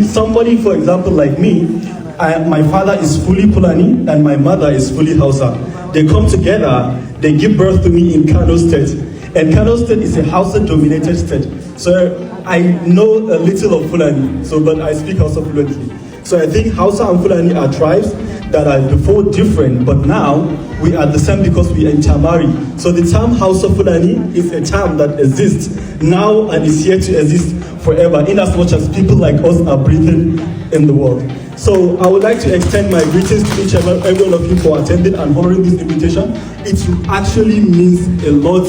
Somebody, for example, like me, my father is fully Fulani and my mother is fully Hausa. They come together, they give birth to me in Kano State. And Kano State is a Hausa-dominated state. So I know a little of Fulani, but I speak Hausa fluently. So I think Hausa and Fulani are tribes that are before different, but now we are the same because we intermarry. So the term Hausa Fulani is a term that exists now and is here to exist forever, in as much as people like us are breathing in the world. So I would like to extend my greetings to each and every one of you for attending and honoring this invitation. It actually means a lot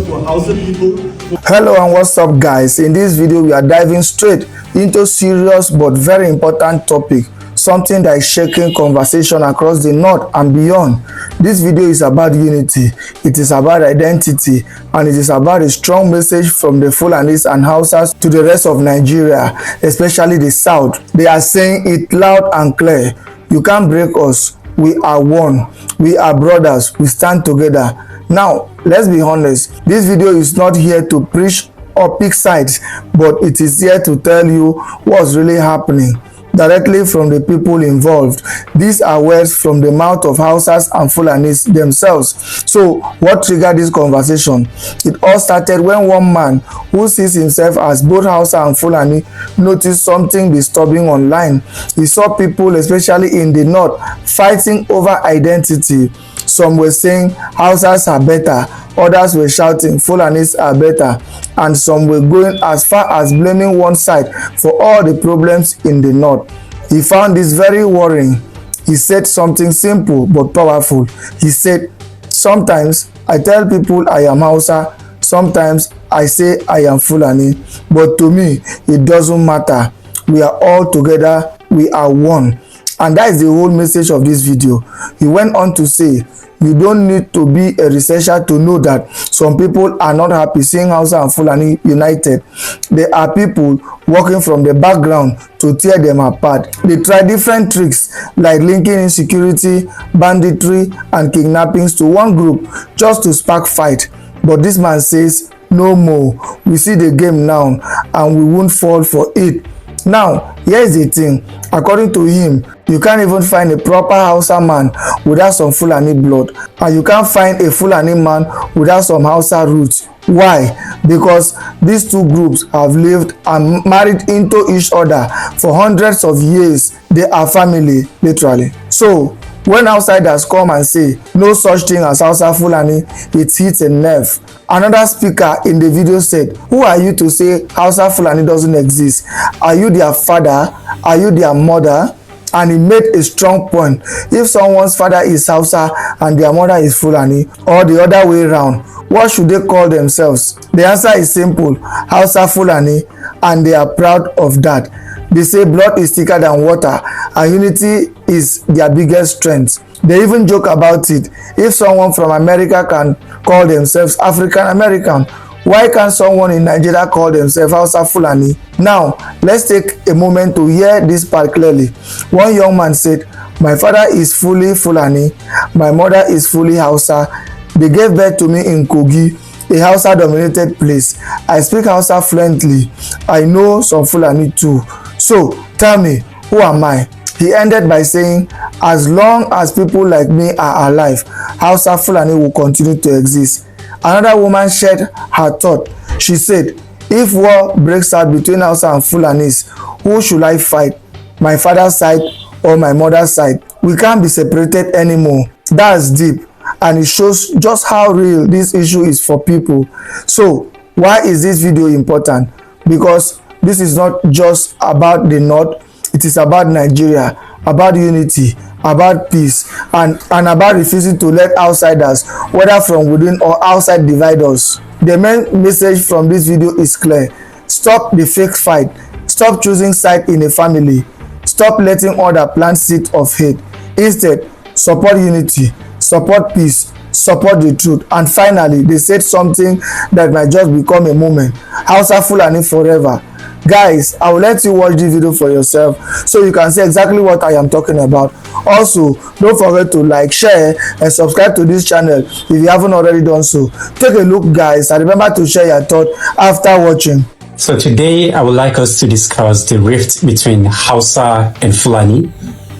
for Hausa people. Hello and what's up, guys? In this video we are diving straight into serious but very important topic, something that is shaking conversation across the north and beyond. This video is about unity, it is about identity, and it is about a strong message from the Fulanis and Hausas to the rest of Nigeria, especially the south. They are saying it loud and clear: you can't break us, we are one, we are brothers, we stand together. Now let's be honest, this video is not here to preach or pick sides, but it is here to tell you what's really happening directly from the people involved. These are words from the mouth of Hausas and Fulanis themselves. So what triggered this conversation? It all started when one man who sees himself as both Hausa and Fulani noticed something disturbing online. He saw people, especially in the north, fighting over identity. Some were saying Hausas are better, others were shouting Fulanis are better, and some were going as far as blaming one side for all the problems in the north. He found this very worrying. He said something simple but powerful. He said, "Sometimes I tell people I am Hausa, sometimes I say I am Fulani, but to me it doesn't matter. We are all together, we are one." And that is the whole message of this video. He went on to say, you don't need to be a researcher to know that some people are not happy seeing Hausa and Fulani united. There are people working from the background to tear them apart. They try different tricks like linking insecurity, banditry, and kidnappings to one group just to spark fight. But this man says, no more. We see the game now and we won't fall for it. Now, here's the thing. According to him, you can't even find a proper Hausa man without some Fulani blood, and you can't find a Fulani man without some Hausa roots. Why? Because these two groups have lived and married into each other for hundreds of years. They are family, literally. So when outsiders come and say no such thing as Hausa Fulani, it hits a nerve. Another speaker in the video said, who are you to say Hausa Fulani doesn't exist? Are you their father? Are you their mother? And he made a strong point. If someone's father is Hausa and their mother is Fulani, or the other way around, what should they call themselves? The answer is simple: Hausa Fulani, and they are proud of that. They say blood is thicker than water and unity is their biggest strength. They even joke about it. If someone from America can call themselves African American, why can't someone in Nigeria call themselves Hausa Fulani? Now, let's take a moment to hear this part clearly. One young man said, my father is fully Fulani, my mother is fully Hausa. They gave birth to me in Kogi, a Hausa-dominated place. I speak Hausa fluently. I know some Fulani too. So, tell me, who am I? He ended by saying, as long as people like me are alive, Hausa Fulani will continue to exist. Another woman shared her thought. She said, if war breaks out between Hausa and Fulanis, who should I fight? My father's side or my mother's side? We can't be separated anymore. That's deep, and it shows just how real this issue is for people. So, why is this video important? Because this is not just about the north, it is about Nigeria, about unity, about peace, and about refusing to let outsiders, whether from within or outside, divide us. The main message from this video is clear. Stop the fake fight. Stop choosing side in a family. Stop letting other plant seeds of hate. Instead, support unity, support peace, support the truth. And finally, they said something that might just become a moment. Hausa Fulani forever. Guys, I will let you watch the video for yourself so you can see exactly what I am talking about. Also, don't forget to like, share, and subscribe to this channel if you haven't already done so. Take a look, guys, and remember to share your thoughts after watching. So today I would like us to discuss the rift between Hausa and Fulani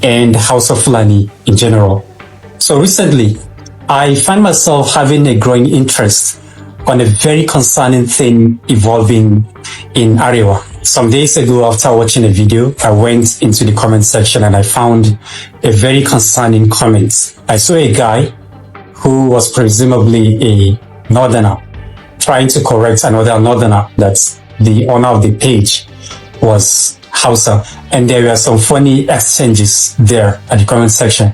and Hausa Fulani in general. So recently, I find myself having a growing interest on a very concerning thing evolving in Arewa. Some days ago, after watching a video, I went into the comment section and I found a very concerning comment. I saw a guy who was presumably a northerner trying to correct another northerner that the owner of the page was Hausa, and there were some funny exchanges there at the comment section.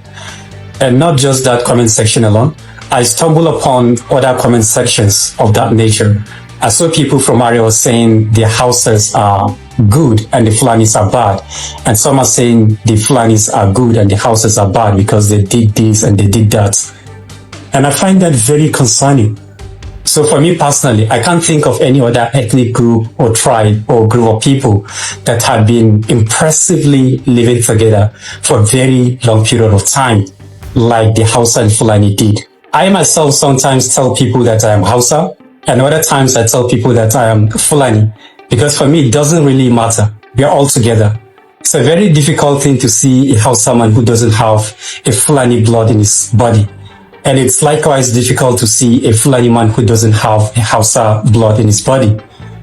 And not just that comment section alone, I stumbled upon other comment sections of that nature. I saw people from Arewa saying the Hausas are good and the Fulanis are bad, and some are saying the Fulanis are good and the Hausas are bad because they did this and they did that. And I find that very concerning. So for me personally, I can't think of any other ethnic group or tribe or group of people that have been impressively living together for a very long period of time, like the Hausa and Fulani did. I myself sometimes tell people that I am Hausa, and other times I tell people that I am Fulani, because for me it doesn't really matter. We are all together. It's a very difficult thing to see a Hausa man who doesn't have a Fulani blood in his body. And it's likewise difficult to see a Fulani man who doesn't have a Hausa blood in his body.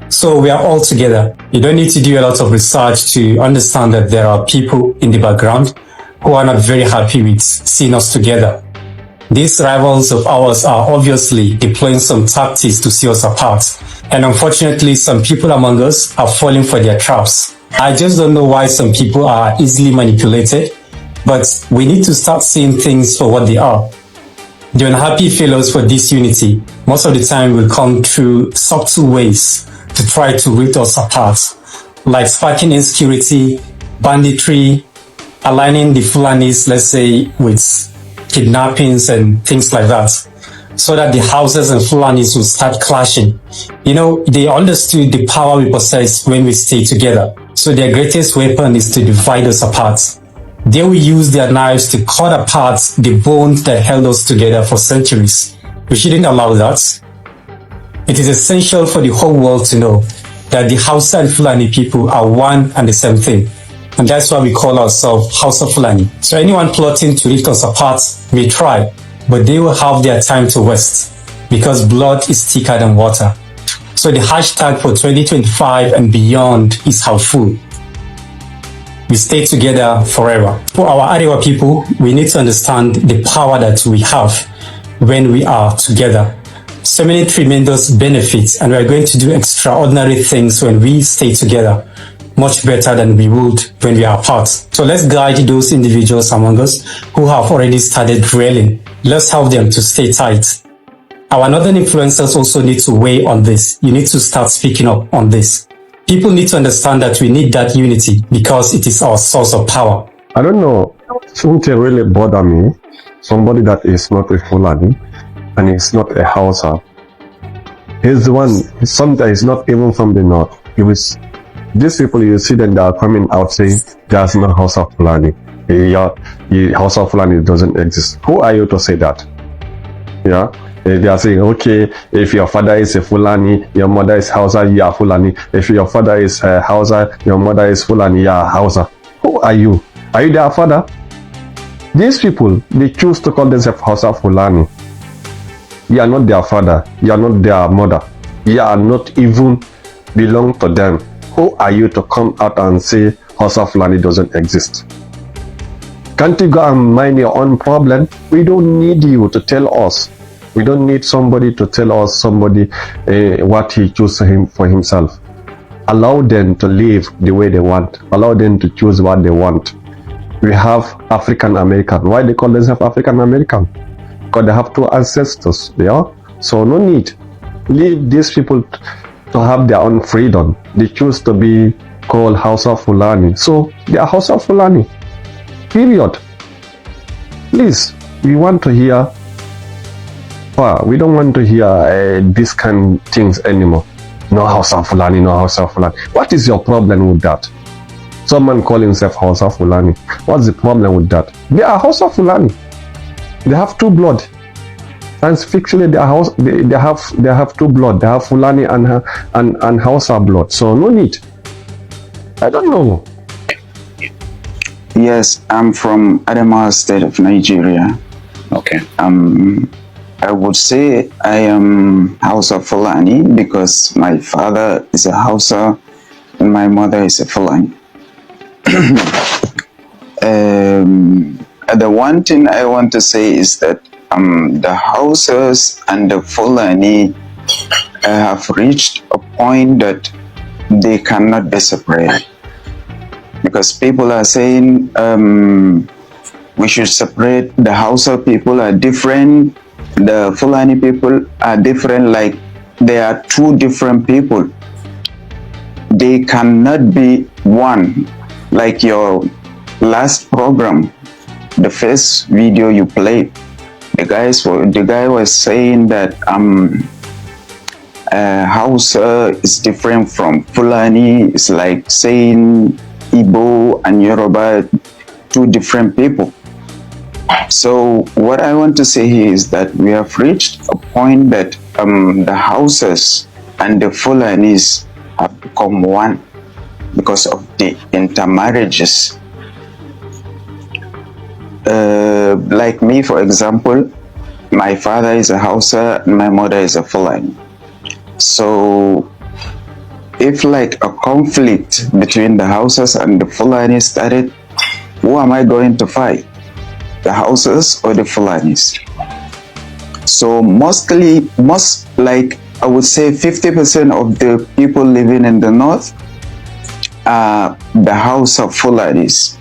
So we are all together. You don't need to do a lot of research to understand that there are people in the background who are not very happy with seeing us together. These rivals of ours are obviously deploying some tactics to see us apart. And unfortunately, some people among us are falling for their traps. I just don't know why some people are easily manipulated, but we need to start seeing things for what they are. The unhappy failures for this unity most of the time will come through subtle ways to try to rip us apart, like sparking insecurity, banditry, aligning the Fulanis, let's say, with kidnappings and things like that, so that the Hausas and Fulanis will start clashing. You know, they understood the power we possess when we stay together, so their greatest weapon is to divide us apart. They will use their knives to cut apart the bones that held us together for centuries. We shouldn't allow that. It is essential for the whole world to know that the Hausa and Fulani people are one and the same thing. And that's why we call ourselves Hausa Fulani. So anyone plotting to rip us apart may try, but they will have their time to waste, because blood is thicker than water. So the hashtag for 2025 and beyond is Haufu. We stay together forever. For our Arewa people, we need to understand the power that we have when we are together. So many tremendous benefits, and we are going to do extraordinary things when we stay together, much better than we would when we are apart. So let's guide those individuals among us who have already started railing. Let's help them to stay tight. Our northern influencers also need to weigh on this. You need to start speaking up on this. People need to understand that we need that unity because it is our source of power. I don't know, something really bother me. Somebody that is not a Fulani and is not a Hausa. He's the one, sometimes he's not even from the north. These people, you see them, they are coming out saying there's no Hausa Fulani. Hausa Fulani doesn't exist. Who are you to say that? Yeah. They are saying, okay, if your father is a Fulani, your mother is Hausa, you are Fulani. If your father is Hausa, your mother is Fulani, you are Hausa. Who are you? Are you their father? These people, they choose to call themselves Hausa Fulani. You are not their father. You are not their mother. You are not even belong to them. Who are you to come out and say Hausa Fulani doesn't exist? Can't you go and mind your own problem? We don't need you to tell us. We don't need somebody to tell us what he chooses for himself. Allow them to live the way they want. Allow them to choose what they want. We have African American. Why they call themselves African American? Because they have two ancestors. Yeah? So no need. Leave these people to have their own freedom. They choose to be called Hausa Fulani. So they are Hausa Fulani. Period. Please, we want to hear. We don't want to hear these kind of things anymore. No Hausa Fulani, no Hausa Fulani. What is your problem with that? Someone calling himself Hausa Fulani. What's the problem with that? They are Hausa Fulani. They have two blood. Scientifically, they have two blood. They have Fulani and Hausa blood. So no need. I don't know. Yes, I'm from Adamawa State of Nigeria. Okay. I would say I am Hausa Fulani because my father is a Hausa and my mother is a Fulani. The one thing I want to say is that the Hausas and the Fulani have reached a point that they cannot be separated. Because people are saying we should separate. The Hausa people are different, the Fulani people are different, like they are two different people. They cannot be one. Like your last program, the first video you played, the guy was saying that Hausa is different from Fulani. It's like saying Igbo and Yoruba, two different people. So what I want to say here is that we have reached a point that the Hausas and the Fulanis have become one because of the intermarriages. Like me, for example, my father is a Hausa and my mother is a Fulani. So if like a conflict between the Hausas and the Fulani started, who am I going to fight? The Hausas or the Fulanis? So like I would say 50% of the people living in the north are the Hausa Fulanis.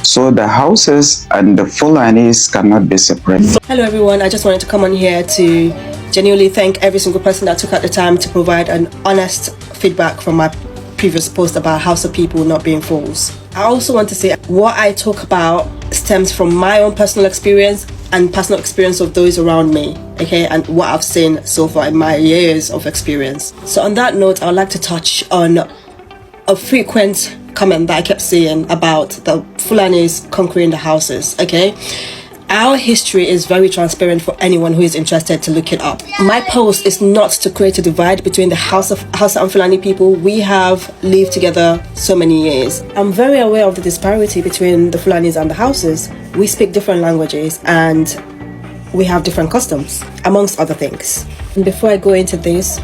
So the Hausas and the Fulanis cannot be separated. Hello everyone, I just wanted to come on here to genuinely thank every single person that took out the time to provide an honest feedback from my previous post about Hausa people not being fools. I also want to say what I talk about stems from my own personal experience and personal experience of those around me, okay, and what I've seen so far in my years of experience. So on that note, I would like to touch on a frequent comment that I kept seeing about the Fulanis conquering the houses, okay? Our history is very transparent for anyone who is interested to look it up. My post is not to create a divide between the Hausa and Fulani people. We have lived together so many years. I'm very aware of the disparity between the Fulanis and the Hausas. We speak different languages and we have different customs, amongst other things. And before I go into this,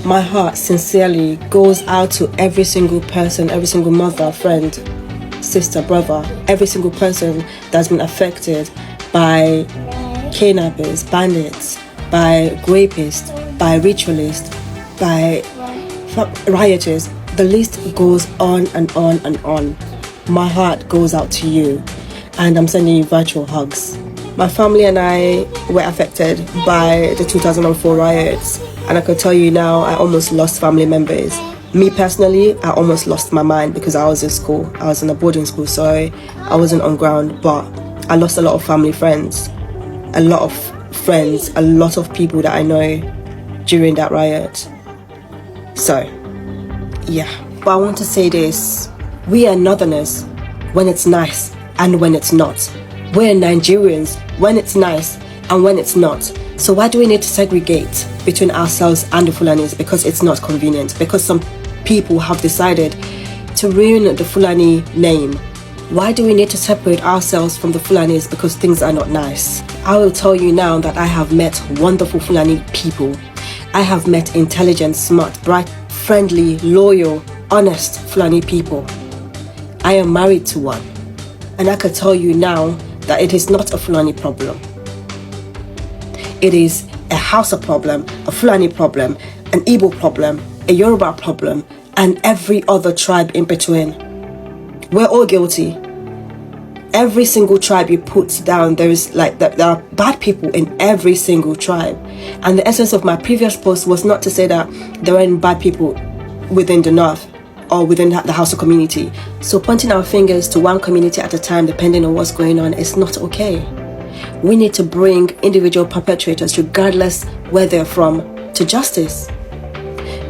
my heart sincerely goes out to every single person, every single mother, friend, sister, brother, every single person that's been affected by kidnappers, bandits, by rapists, by ritualists, by rioters. The list goes on and on and on. My heart goes out to you and I'm sending you virtual hugs. My family and I were affected by the 2004 riots, and I can tell you now I almost lost family members. Me personally, I almost lost my mind because I was in school. I was in a boarding school, so I wasn't on ground, but I lost a lot of family friends, a lot of friends, a lot of people that I know during that riot. So, yeah. But I want to say this. We are Northerners when it's nice and when it's not. We're Nigerians when it's nice and when it's not. So why do we need to segregate between ourselves and the Fulanis? Because it's not convenient. Because some people have decided to ruin the Fulani name. Why do we need to separate ourselves from the Fulanis? Because things are not nice. I will tell you now that I have met wonderful Fulani people. I have met intelligent, smart, bright, friendly, loyal, honest Fulani people. I am married to one. And I can tell you now that it is not a Fulani problem. It is a Hausa problem, a Fulani problem, an Igbo problem, a Yoruba problem, and every other tribe in between. We're all guilty. Every single tribe you put down, there are bad people in every single tribe. And the essence of my previous post was not to say that there weren't bad people within the North or within the Hausa community. So pointing our fingers to one community at a time, depending on what's going on, is not okay. We need to bring individual perpetrators, regardless where they're from, to justice.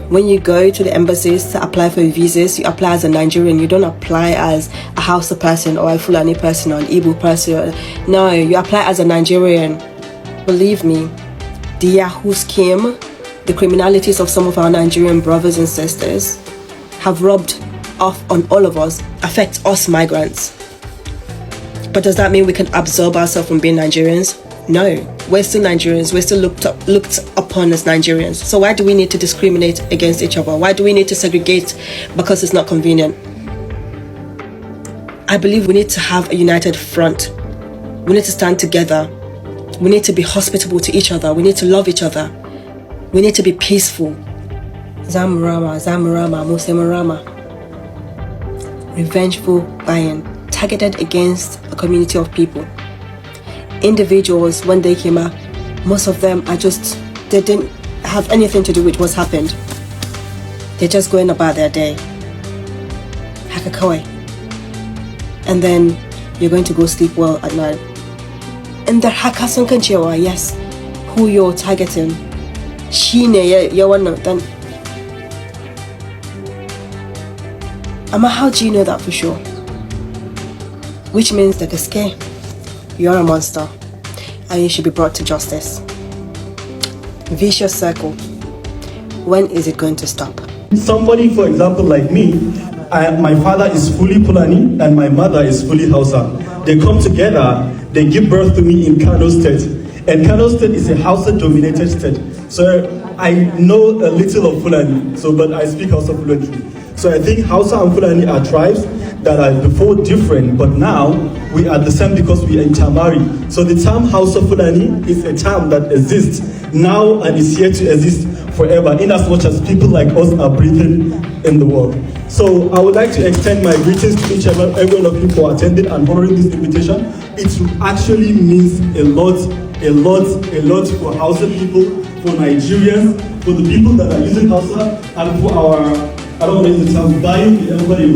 When you go to the embassies to apply for visas, you apply as a Nigerian. You don't apply as a Hausa person or a Fulani person or an Igbo person. No, you apply as a Nigerian. Believe me, the Yahoo scheme, the criminalities of some of our Nigerian brothers and sisters have rubbed off on all of us, affect us migrants. But does that mean we can absorb ourselves from being Nigerians? No, we're still Nigerians. We're still looked upon as Nigerians. So why do we need to discriminate against each other? Why do we need to segregate because it's not convenient? I believe we need to have a united front. We need to stand together. We need to be hospitable to each other. We need to love each other. We need to be peaceful. Zamurama, Zamurama, Musemurama. Revengeful buying, targeted against a community of people. Individuals, when they came out, most of them are just, they didn't have anything to do with what's happened. They're just going about their day. Hakakawai. And then you're going to go sleep well at night. And the hakasun kanchewa, yes, who you're targeting. Shine ya wannan then. Amma, how do you know that for sure? Which means that gaske, you're a monster and you should be brought to justice. Vicious circle. When is it going to stop? Somebody, for example, like me, my father is fully Fulani and my mother is fully Hausa. They come together, they give birth to me in Kano State. And Kano State is a Hausa-dominated state. So I know a little of Fulani, but I speak Hausa fluently. So I think Hausa and Fulani are tribes that are before different, but now we are the same because we intermarry. So the term Hausa Fulani is a term that exists now and is here to exist forever, in as much as people like us are breathing in the world. So I would like to extend my greetings to each and every one of you for attending and honoring this invitation. It actually means a lot for Hausa people, for Nigerians, for the people that are using Hausa, and for our, I don't want to use the term buying, everybody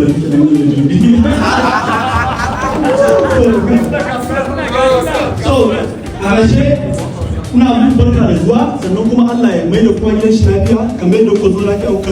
So, ina muku barka da zuwa, sannan kuma Allah ya mai da kowa gidan shi lafiya kamar yadda kuka zo lafiya kuka